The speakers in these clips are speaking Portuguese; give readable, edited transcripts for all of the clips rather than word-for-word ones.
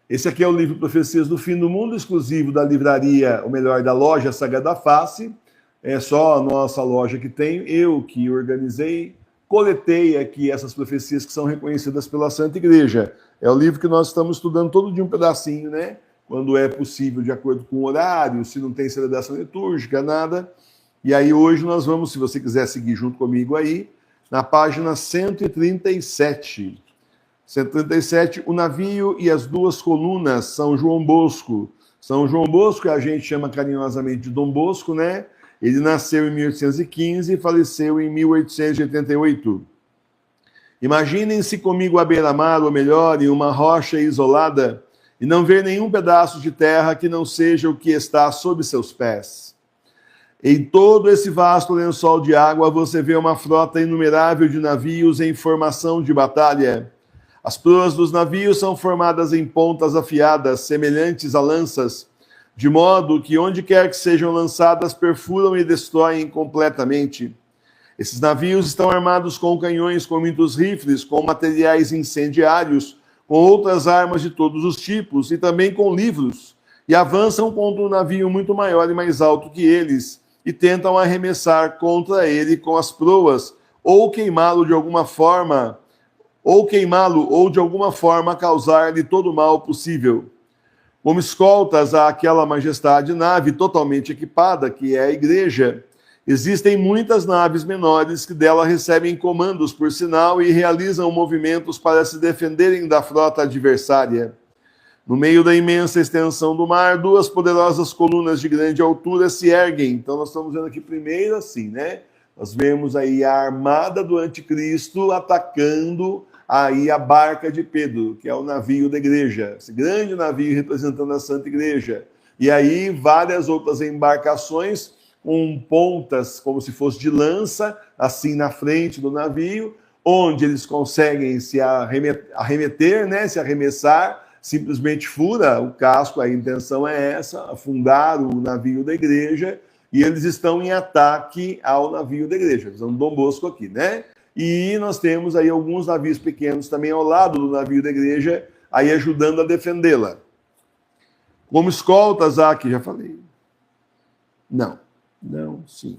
Esse aqui é o livro Profecias do Fim do Mundo, exclusivo da livraria, ou melhor, da loja Sagrada Face. É só a nossa loja que tem, eu que organizei, coletei aqui essas profecias que são reconhecidas pela Santa Igreja. É o livro que nós estamos estudando todo dia um pedacinho, né? Quando é possível, de acordo com o horário, se não tem celebração litúrgica, nada. E aí hoje nós vamos, se você quiser seguir junto comigo aí, na página 137. 137, o navio e as duas colunas, São João Bosco. São João Bosco, a gente chama carinhosamente de Dom Bosco, né? Ele nasceu em 1815 e faleceu em 1888. Imaginem-se comigo à beira-mar, ou melhor, em uma rocha isolada, e não ver nenhum pedaço de terra que não seja o que está sob seus pés. Em todo esse vasto lençol de água, você vê uma frota inumerável de navios em formação de batalha. As proas dos navios são formadas em pontas afiadas, semelhantes a lanças, de modo que onde quer que sejam lançadas, perfuram e destroem completamente. Esses navios estão armados com canhões, com muitos rifles, com materiais incendiários, com outras armas de todos os tipos e também com livros, e avançam contra um navio muito maior e mais alto que eles, e tentam arremessar contra ele com as proas, ou queimá-lo de alguma forma, ou de alguma forma causar-lhe todo o mal possível. Como escoltas àquela majestade nave totalmente equipada, que é a igreja, existem muitas naves menores que dela recebem comandos por sinal e realizam movimentos para se defenderem da frota adversária. No meio da imensa extensão do mar, duas poderosas colunas de grande altura se erguem. Então nós estamos vendo aqui primeiro assim, né? Nós vemos aí a armada do anticristo atacando aí a barca de Pedro, que é o navio da igreja, esse grande navio representando a Santa Igreja. E aí várias outras embarcações com pontas como se fosse de lança, assim na frente do navio, onde eles conseguem se arremeter, né, se arremessar, simplesmente fura o casco, a intenção é essa, afundar o navio da igreja, e eles estão em ataque ao navio da igreja, usando Dom Bosco aqui, né? E nós temos aí alguns navios pequenos também ao lado do navio da igreja, aí ajudando a defendê-la. Como escoltas, aqui já falei. Não, sim.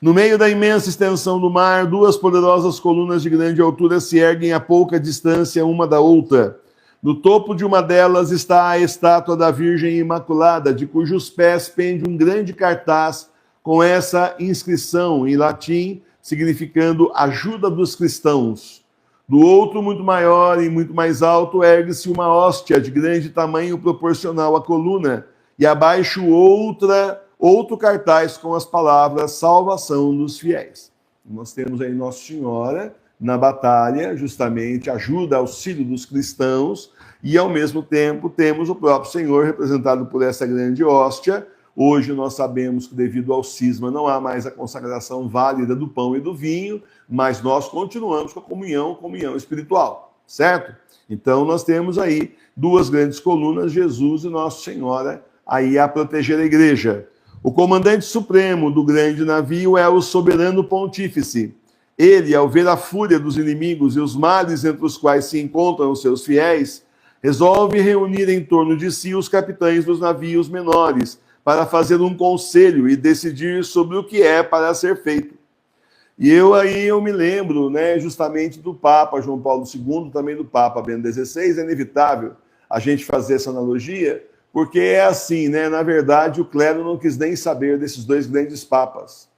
No meio da imensa extensão do mar, duas poderosas colunas de grande altura se erguem a pouca distância uma da outra. No topo de uma delas está a estátua da Virgem Imaculada, de cujos pés pende um grande cartaz com essa inscrição em latim, significando ajuda dos cristãos. Do outro, muito maior e muito mais alto, ergue-se uma hóstia de grande tamanho proporcional à coluna, e abaixo outro cartaz com as palavras salvação dos fiéis. Nós temos aí Nossa Senhora na batalha, justamente ajuda, auxílio dos cristãos, e ao mesmo tempo temos o próprio Senhor representado por essa grande hóstia. Hoje nós sabemos que devido ao cisma não há mais a consagração válida do pão e do vinho, mas nós continuamos com a comunhão espiritual, certo? Então nós temos aí duas grandes colunas, Jesus e Nossa Senhora, aí a proteger a igreja. O comandante supremo do grande navio é o soberano pontífice. Ele, ao ver a fúria dos inimigos e os males entre os quais se encontram os seus fiéis, resolve reunir em torno de si os capitães dos navios menores, para fazer um conselho e decidir sobre o que é para ser feito. E eu me lembro, né, justamente do Papa João Paulo II, também do Papa Bento XVI, é inevitável a gente fazer essa analogia, porque é assim, né, na verdade o clero não quis nem saber desses dois grandes papas.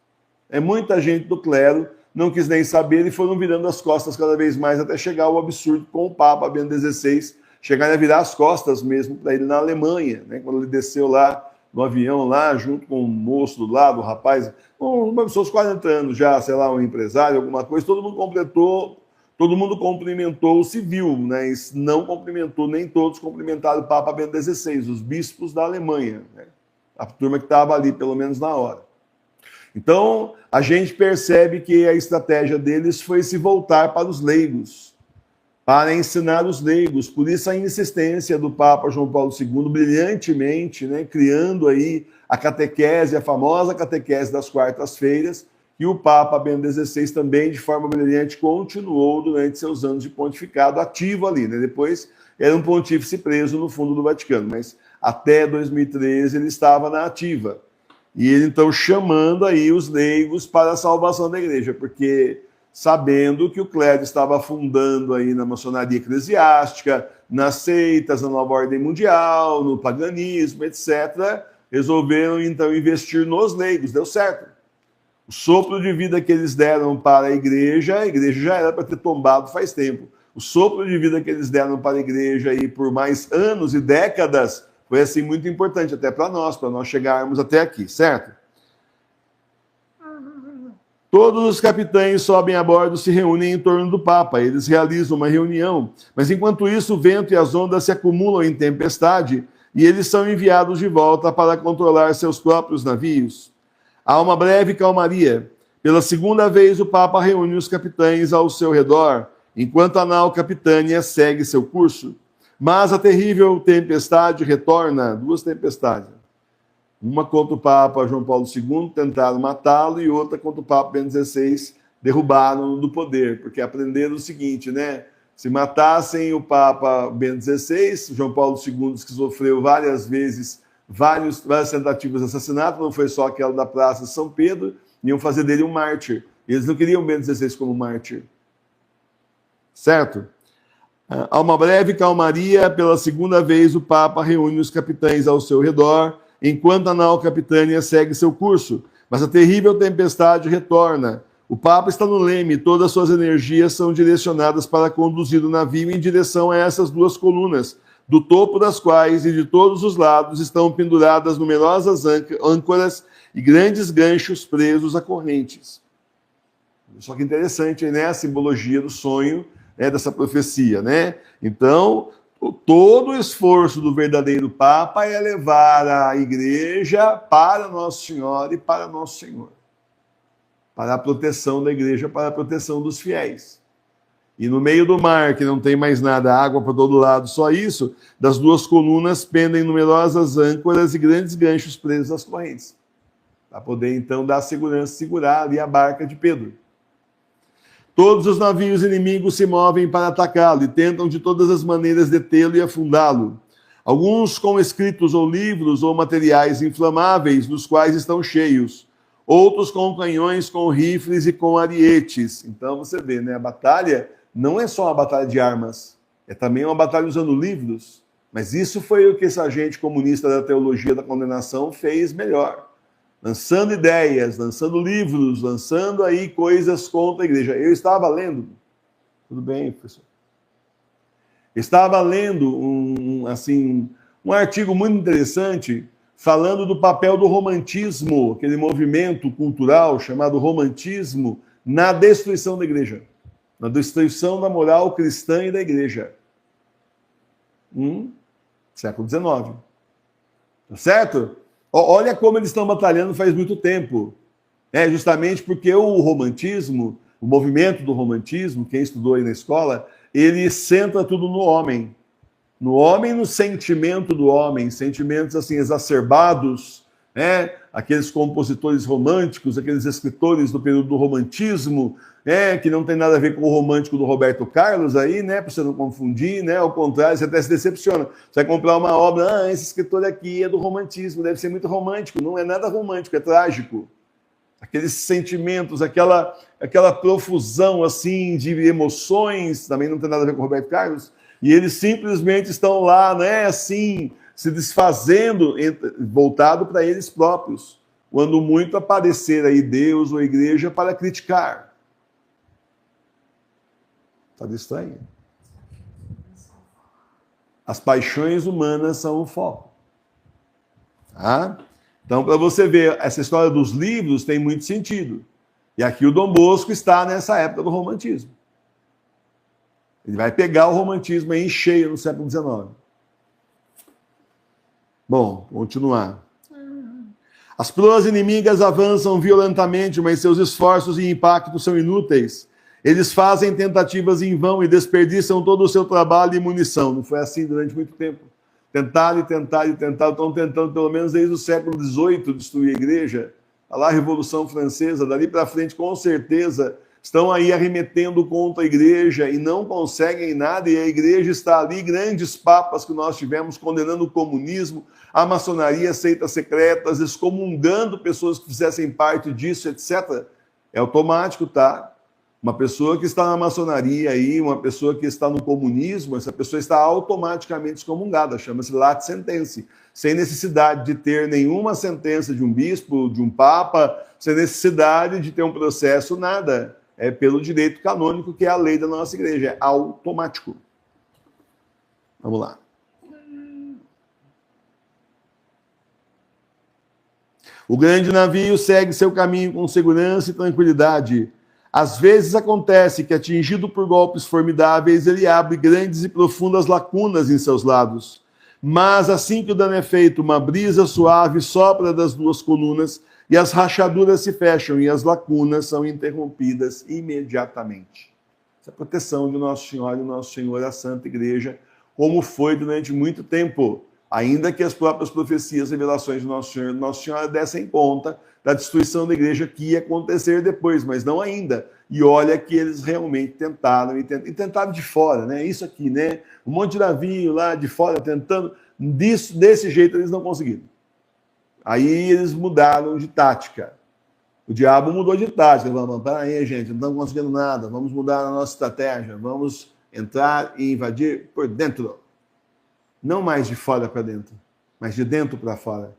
Muita gente do clero não quis nem saber e foram virando as costas cada vez mais até chegar ao absurdo com o Papa Bento XVI, chegar a virar as costas mesmo para ele na Alemanha, né, quando ele desceu lá no avião lá, junto com um moço do lado, um rapaz, uma pessoa de 40 anos já, sei lá, um empresário, alguma coisa, todo mundo cumprimentou o civil, né? E não cumprimentou, nem todos cumprimentaram o Papa Bento XVI, os bispos da Alemanha, né? A turma que estava ali, pelo menos na hora. Então, a gente percebe que a estratégia deles foi se voltar para os leigos, para ensinar os leigos. Por isso a insistência do Papa João Paulo II, brilhantemente, né, criando aí a catequese, a famosa catequese das quartas-feiras, que o Papa Bento XVI também, de forma brilhante, continuou durante seus anos de pontificado ativo ali, né? Depois era um pontífice preso no fundo do Vaticano, mas até 2013 ele estava na ativa. E ele, então, chamando aí os leigos para a salvação da igreja, porque sabendo que o clero estava afundando aí na maçonaria eclesiástica, nas seitas, na nova ordem mundial, no paganismo, etc., resolveram, então, investir nos leigos. Deu certo. O sopro de vida que eles deram para a igreja já era para ter tombado faz tempo. O sopro de vida que eles deram para a igreja aí por mais anos e décadas foi, assim, muito importante até para nós chegarmos até aqui, certo? Todos os capitães sobem a bordo, se reúnem em torno do Papa. Eles realizam uma reunião, mas enquanto isso o vento e as ondas se acumulam em tempestade e eles são enviados de volta para controlar seus próprios navios. Há uma breve calmaria. Pela segunda vez o Papa reúne os capitães ao seu redor, enquanto a nau Capitânia segue seu curso. Mas a terrível tempestade retorna, duas tempestades. Uma contra o Papa João Paulo II, tentaram matá-lo, e outra contra o Papa Bento XVI, derrubaram-no do poder, porque aprenderam o seguinte, né? Se matassem o Papa Bento XVI, João Paulo II, que sofreu várias vezes várias tentativas de assassinato, não foi só aquela da Praça de São Pedro, iam fazer dele um mártir. Eles não queriam Bento XVI como mártir. Certo? Há uma breve calmaria, pela segunda vez o Papa reúne os capitães ao seu redor, enquanto a nau Capitânia segue seu curso, mas a terrível tempestade retorna. O Papa está no leme, todas suas energias são direcionadas para conduzir o navio em direção a essas duas colunas, do topo das quais e de todos os lados estão penduradas numerosas âncoras e grandes ganchos presos a correntes. Só que interessante, né, a simbologia do sonho, dessa profecia, né? Então, todo o esforço do verdadeiro Papa é levar a igreja para Nossa Senhora e para Nosso Senhor. Para a proteção da igreja, para a proteção dos fiéis. E no meio do mar, que não tem mais nada, água para todo lado, só isso, das duas colunas pendem numerosas âncoras e grandes ganchos presos às correntes. Para poder, então, dar segurança, segurar ali a barca de Pedro. Todos os navios inimigos se movem para atacá-lo e tentam de todas as maneiras detê-lo e afundá-lo. Alguns com escritos ou livros ou materiais inflamáveis, dos quais estão cheios. Outros com canhões, com rifles e com arietes. Então você vê, né? A batalha não é só uma batalha de armas, é também uma batalha usando livros. Mas isso foi o que esse agente comunista da teologia da condenação fez melhor. Lançando ideias, lançando livros, lançando aí coisas contra a igreja. Eu estava lendo, tudo bem, professor? Estava lendo um artigo muito interessante falando do papel do romantismo, aquele movimento cultural chamado romantismo, na destruição da igreja, na destruição da moral cristã e da igreja. Século XIX. Tá certo? Olha como eles estão batalhando faz muito tempo. Justamente porque o romantismo, o movimento do romantismo, quem estudou aí na escola, ele centra tudo no homem. No homem, no sentimento do homem, sentimentos assim exacerbados, aqueles compositores românticos, aqueles escritores do período do romantismo, que não tem nada a ver com o romântico do Roberto Carlos aí, para você não confundir, ao contrário, você até se decepciona. Você vai comprar uma obra, esse escritor aqui é do romantismo, deve ser muito romântico. Não é nada romântico, é trágico. Aqueles sentimentos, aquela profusão assim de emoções, também não tem nada a ver com o Roberto Carlos, e eles simplesmente estão lá, assim, se desfazendo, voltado para eles próprios, quando muito aparecer aí Deus ou a igreja para criticar. Está estranho? As paixões humanas são o foco. Tá? Então, para você ver, essa história dos livros tem muito sentido. E aqui o Dom Bosco está nessa época do romantismo. Ele vai pegar o romantismo aí em cheio no século XIX. Bom, continuar. As proas inimigas avançam violentamente, mas seus esforços e impactos são inúteis. Eles fazem tentativas em vão e desperdiçam todo o seu trabalho e munição. Não foi assim durante muito tempo. Tentaram, estão tentando pelo menos desde o século XVIII destruir a igreja. Olha lá a Revolução Francesa, dali para frente com certeza estão aí arremetendo contra a igreja e não conseguem nada, e a igreja está ali, grandes papas que nós tivemos condenando o comunismo, a maçonaria, seitas secretas, excomungando pessoas que fizessem parte disso, etc. É automático, tá? Uma pessoa que está na maçonaria aí, uma pessoa que está no comunismo, essa pessoa está automaticamente excomungada, chama-se late sentença, sem necessidade de ter nenhuma sentença de um bispo, de um papa, sem necessidade de ter um processo, nada. É pelo direito canônico, que é a lei da nossa igreja, é automático. Vamos lá. O grande navio segue seu caminho com segurança e tranquilidade. Às vezes acontece que, atingido por golpes formidáveis, ele abre grandes e profundas lacunas em seus lados. Mas assim que o dano é feito, uma brisa suave sopra das duas colunas e as rachaduras se fecham e as lacunas são interrompidas imediatamente. Essa é a proteção de Nosso Senhor e Nosso Senhor, a Santa Igreja, como foi durante muito tempo. Ainda que as próprias profecias, revelações de Nosso Senhor e Nossa Senhora dessem conta da destruição da igreja que ia acontecer depois, mas não ainda. E olha que eles realmente tentaram, e tentaram de fora, né? Isso aqui, né? Um monte de navio lá de fora tentando, desse jeito eles não conseguiram. Aí eles mudaram de tática. O diabo mudou de tática. Falou, peraí, gente, não estamos conseguindo nada, vamos mudar a nossa estratégia, vamos entrar e invadir por dentro. Não mais de fora para dentro, mas de dentro para fora.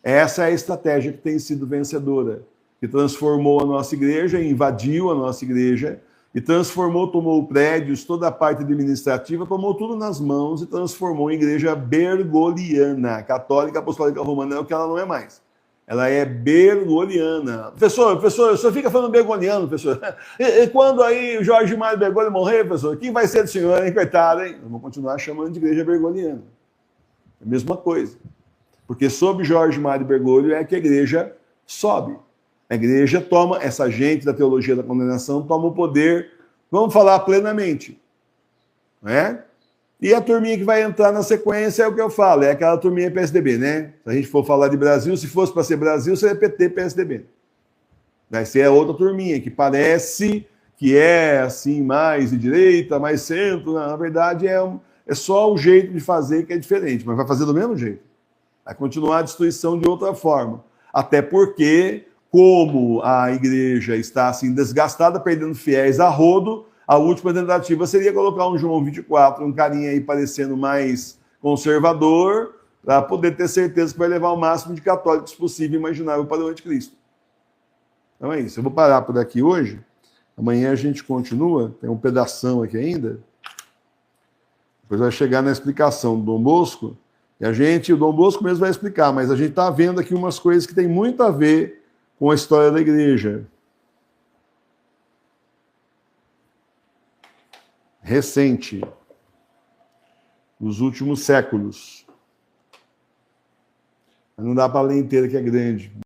Essa é a estratégia que tem sido vencedora, que transformou a nossa igreja, invadiu a nossa igreja, e transformou, tomou prédios, toda a parte administrativa, tomou tudo nas mãos e transformou em igreja bergoliana, católica, apostólica romana, é o que ela não é mais. Ela é bergoliana. Professor, o senhor fica falando bergoliano, professor. E quando aí o Jorge Mário Bergoglio morrer, professor, quem vai ser do senhor, hein? Coitado, hein? Eu vou continuar chamando de igreja bergoliana. É a mesma coisa. Porque sob Jorge Mário Bergoglio é que a igreja sobe. A igreja toma, essa gente da teologia da condenação toma o poder, vamos falar plenamente. Não é? E a turminha que vai entrar na sequência é o que eu falo, é aquela turminha PSDB, né? Se a gente for falar de Brasil, se fosse para ser Brasil, seria PT, PSDB. Vai ser a outra turminha, que parece que é assim, mais de direita, mais centro. Na verdade, é só o jeito de fazer que é diferente, mas vai fazer do mesmo jeito. Vai continuar a destruição de outra forma. Até porque, como a igreja está assim desgastada, perdendo fiéis a rodo, a última tentativa seria colocar um João 24, um carinha aí parecendo mais conservador, para poder ter certeza que vai levar o máximo de católicos possível imaginável para o anticristo. Então é isso. Eu vou parar por aqui hoje. Amanhã a gente continua. Tem um pedação aqui ainda. Depois vai chegar na explicação do Dom Bosco. E o Dom Bosco mesmo vai explicar, mas a gente está vendo aqui umas coisas que tem muito a ver com a história da igreja. Recente. Nos últimos séculos. Mas não dá para ler inteira, que é grande.